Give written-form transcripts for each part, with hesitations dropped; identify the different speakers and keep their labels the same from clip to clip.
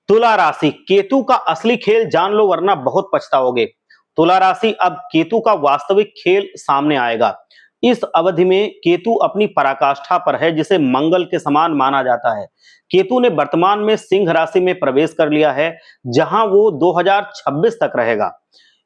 Speaker 1: तुला राशि, केतु का असली खेल जान लो वरना बहुत पछताओगे। तुला राशि, अब केतु का वास्तविक खेल सामने आएगा। इस अवधि में केतु अपनी पराकाष्ठा पर है, जिसे मंगल के समान माना जाता है। केतु ने वर्तमान में सिंह राशि में प्रवेश कर लिया है, जहां वो 2026 तक रहेगा।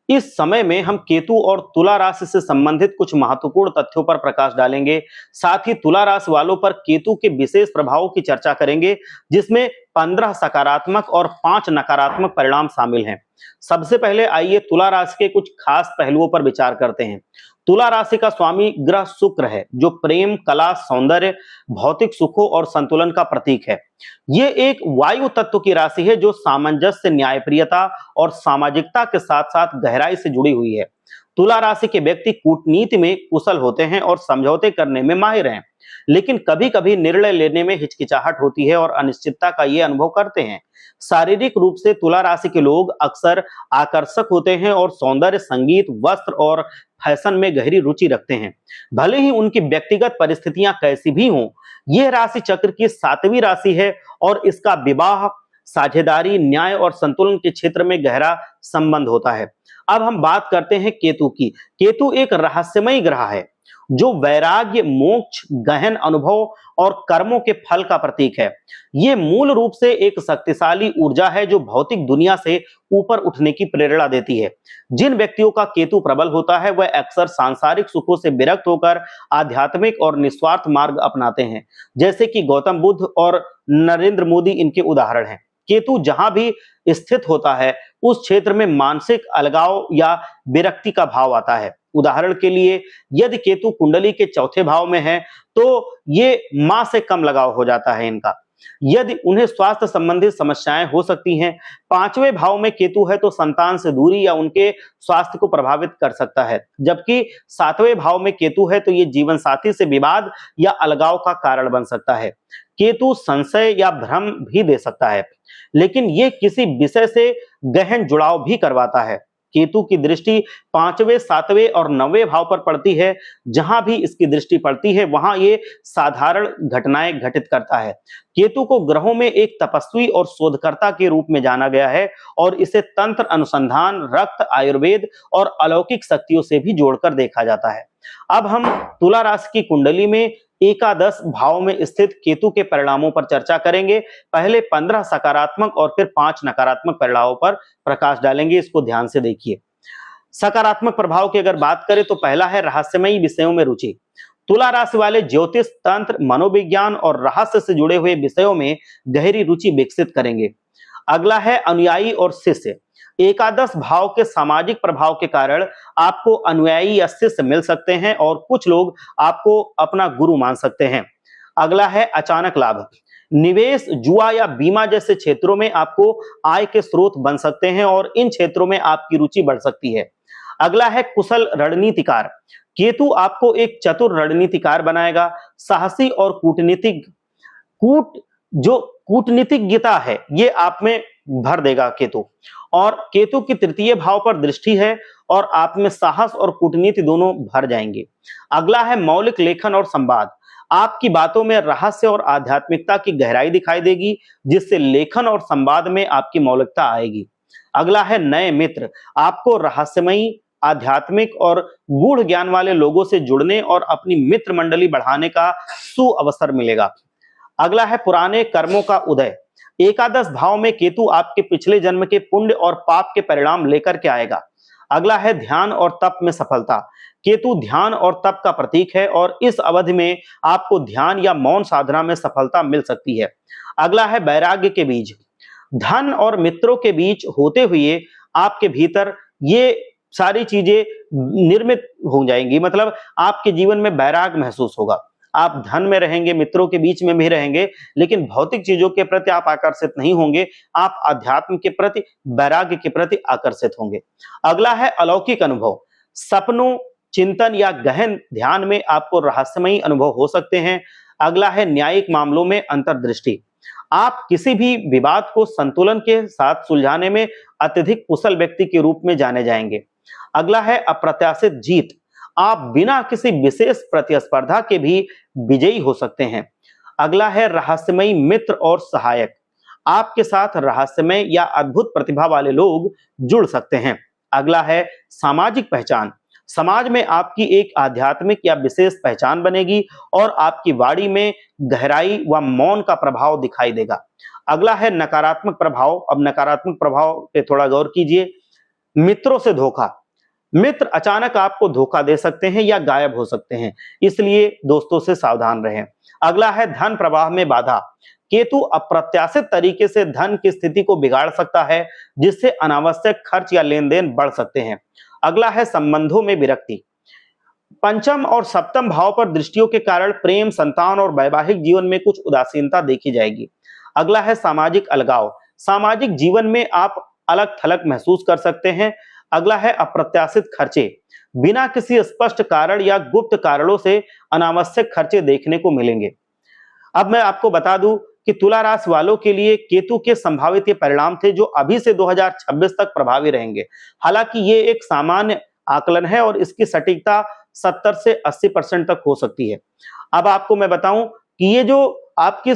Speaker 1: इस समय में हम केतु और तुला राशि से संबंधित कुछ महत्वपूर्ण तथ्यों पर प्रकाश डालेंगे। साथ ही तुला राशि वालों पर केतु के विशेष प्रभावों की चर्चा करेंगे, जिसमें 15 सकारात्मक और 5 नकारात्मक परिणाम शामिल हैं। सबसे पहले आइए तुला राशि के कुछ खास पहलुओं पर विचार करते हैं। तुला राशि का स्वामी ग्रह शुक्र है, जो प्रेम, कला, सौंदर्य, भौतिक सुखों और संतुलन का प्रतीक है। ये एक वायु तत्व की राशि है, जो सामंजस्य, न्यायप्रियता और सामाजिकता के साथ साथ गहराई से जुड़ी हुई है। तुला राशि के व्यक्ति कूटनीति में कुशल होते हैं और समझौते करने में माहिर हैं, लेकिन कभी कभी निर्णय लेने में हिचकिचाहट होती है और अनिश्चितता का ये अनुभव करते हैं। शारीरिक रूप से तुला राशि के लोग अक्सर आकर्षक होते हैं और सौंदर्य, संगीत, वस्त्र और फैशन में गहरी रुचि रखते हैं। भले ही उनकी व्यक्तिगत परिस्थितियां कैसी भी हों, यह राशि चक्र की 7वीं राशि है और इसका विवाह, साझेदारी, न्याय और संतुलन के क्षेत्र में गहरा संबंध होता है। अब हम बात करते हैं केतु की। केतु एक रहस्यमयी ग्रह है, जो वैराग्य, मोक्ष, गहन अनुभव और कर्मों के फल का प्रतीक है। ये मूल रूप से एक शक्तिशाली ऊर्जा है, जो भौतिक दुनिया से ऊपर उठने की प्रेरणा देती है। जिन व्यक्तियों का केतु प्रबल होता है, वह अक्सर सांसारिक सुखों से विरक्त होकर आध्यात्मिक और निस्वार्थ मार्ग अपनाते हैं, जैसे कि गौतम बुद्ध और नरेंद्र मोदी इनके उदाहरण हैं। केतु जहां भी स्थित होता है, उस क्षेत्र में मानसिक अलगाव या विरक्ति का भाव आता है। उदाहरण के लिए, यदि केतु कुंडली के 4थे भाव में है, तो ये मां से कम लगाव हो जाता है इनका। यदि उन्हें स्वास्थ्य संबंधित समस्याएं हो सकती हैं। 5वें भाव में केतु है तो संतान से दूरी या उनके स्वास्थ्य को प्रभावित कर सकता है, जबकि 7वें भाव में केतु है तो ये जीवन साथी से विवाद या अलगाव का कारण बन सकता है। केतु संशय या भ्रम भी दे सकता है, लेकिन ये किसी विषय से गहन जुड़ाव भी करवाता है। केतु की दृष्टि 5वें, 7वें और 9वें भाव पर पड़ती है। जहां भी इसकी दृष्टि पड़ती है, वहां ये साधारण घटनाएं घटित करता है। केतु को ग्रहों में एक तपस्वी और शोधकर्ता के रूप में जाना गया है और इसे तंत्र अनुसंधान, रक्त, आयुर्वेद और अलौकिक शक्तियों से भी जोड़कर देखा जाता है। अब हम तुला राशि की कुंडली में एकादश भाव में स्थित केतु के परिणामों पर चर्चा करेंगे। पहले 15 सकारात्मक और फिर 5 नकारात्मक परिणामों पर प्रकाश डालेंगे। इसको ध्यान से देखिए। सकारात्मक प्रभाव की अगर बात करें तो पहला है रहस्यमयी विषयों में रुचि। तुला राशि वाले ज्योतिष, तंत्र, मनोविज्ञान और रहस्य से जुड़े हुए विषयों में गहरी रुचि विकसित करेंगे। अगला है अनुयायी और शिष्य। एकादश भाव के सामाजिक प्रभाव के कारण आपको अनुयायी या शिष्य मिल सकते हैं और कुछ लोग आपको अपना गुरु मान सकते हैं। अगला है अचानक लाभ। निवेश, जुआ या बीमा जैसे क्षेत्रों में आपको आय के स्रोत बन सकते हैं और इन क्षेत्रों में आपकी रुचि बढ़ सकती है। अगला है कुशल रणनीतिकार। केतु आपको एक चतुर रणनीतिकार बनाएगा। साहसी और कूटनीतिज्ञता है, ये आप में भर देगा केतु। और केतु की 3य भाव पर दृष्टि है और आप में साहस और कूटनीति दोनों भर जाएंगे। अगला है मौलिक लेखन और संवाद। आपकी बातों में रहस्य और आध्यात्मिकता की गहराई दिखाई देगी, जिससे लेखन और संवाद में आपकी मौलिकता आएगी। अगला है नए मित्र। आपको रहस्यमयी, आध्यात्मिक और गूढ़ ज्ञान वाले लोगों से जुड़ने और अपनी मित्र मंडली बढ़ाने का सुअवसर मिलेगा। अगला है पुराने कर्मों का उदय। एकादश भाव में केतु आपके पिछले जन्म के पुण्य और पाप के परिणाम लेकर के आएगा। अगला है ध्यान और तप में सफलता। केतु ध्यान और तप का प्रतीक है और इस अवधि में आपको ध्यान या मौन साधना में सफलता मिल सकती है। अगला है वैराग्य के बीज। धन और मित्रों के बीच होते हुए आपके भीतर ये सारी चीजें निर्मित हो जाएंगी, मतलब आपके जीवन में वैराग्य महसूस होगा। आप धन में रहेंगे, मित्रों के बीच में भी रहेंगे, लेकिन भौतिक चीजों के प्रति आप आकर्षित नहीं होंगे। आप अध्यात्म के प्रति, वैराग्य के प्रति आकर्षित होंगे। अगला है अलौकिक अनुभव। सपनों, चिंतन या गहन ध्यान में आपको रहस्यमयी अनुभव हो सकते हैं। अगला है न्यायिक मामलों में अंतर्दृष्टि। आप किसी भी विवाद को संतुलन के साथ सुलझाने में अत्यधिक कुशल व्यक्ति के रूप में जाने जाएंगे। अगला है अप्रत्याशित जीत। आप बिना किसी विशेष प्रतिस्पर्धा के भी विजयी हो सकते हैं। अगला है रहस्यमयी मित्र और सहायक। आपके साथ रहस्यमय या अद्भुत प्रतिभा वाले लोग जुड़ सकते हैं। अगला है सामाजिक पहचान। समाज में आपकी एक आध्यात्मिक या विशेष पहचान बनेगी और आपकी वाणी में गहराई व मौन का प्रभाव दिखाई देगा। अगला है नकारात्मक प्रभाव। अब नकारात्मक प्रभाव पे थोड़ा गौर कीजिए। मित्रों से धोखा। मित्र अचानक आपको धोखा दे सकते हैं या गायब हो सकते हैं, इसलिए दोस्तों से सावधान रहें। अगला है धन प्रवाह में बाधा। केतु अप्रत्याशित तरीके से धन की स्थिति को बिगाड़ सकता है, जिससे अनावश्यक खर्च या लेन देन बढ़ सकते हैं। अगला है संबंधों में विरक्ति। पंचम और सप्तम भाव पर दृष्टियों के कारण प्रेम, संतान और वैवाहिक जीवन में कुछ उदासीनता देखी जाएगी। अगला है सामाजिक अलगाव। सामाजिक जीवन में आप अलग थलग महसूस कर सकते हैं। अगला है अप्रत्याशित खर्चे। बिना किसी स्पष्ट कारण या गुप्त कारणों से अनावश्यक खर्चे देखने को मिलेंगे। अब मैं आपको बता दूं कि तुला राशि वालों के लिए केतु के संभावित ये परिणाम थे जो अभी से 2026 तक प्रभावी रहेंगे। हालांकि ये एक सामान्य आकलन है और इसकी सटीकता 70 से 80% तक हो सकती है। अब आपको मैं बताऊं कि ये जो आपकी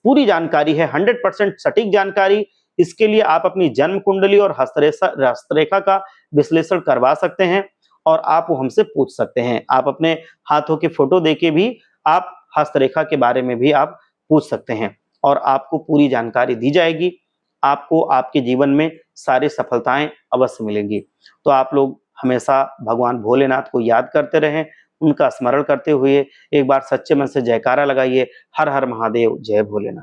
Speaker 1: पूरी जानकारी है, 100% सटीक जानकारी, इसके लिए आप अपनी जन्म कुंडली और हस्तरेखा का विश्लेषण करवा सकते हैं और आप वो हमसे पूछ सकते हैं। आप अपने हाथों की फोटो देके भी आप हस्तरेखा के बारे में भी आप पूछ सकते हैं और आपको पूरी जानकारी दी जाएगी। आपको आपके जीवन में सारी सफलताएं अवश्य मिलेंगी। तो आप लोग हमेशा भगवान भोलेनाथ को याद करते रहें, उनका स्मरण करते हुए एक बार सच्चे मन से जयकारा लगाइए, हर हर महादेव, जय भोलेनाथ।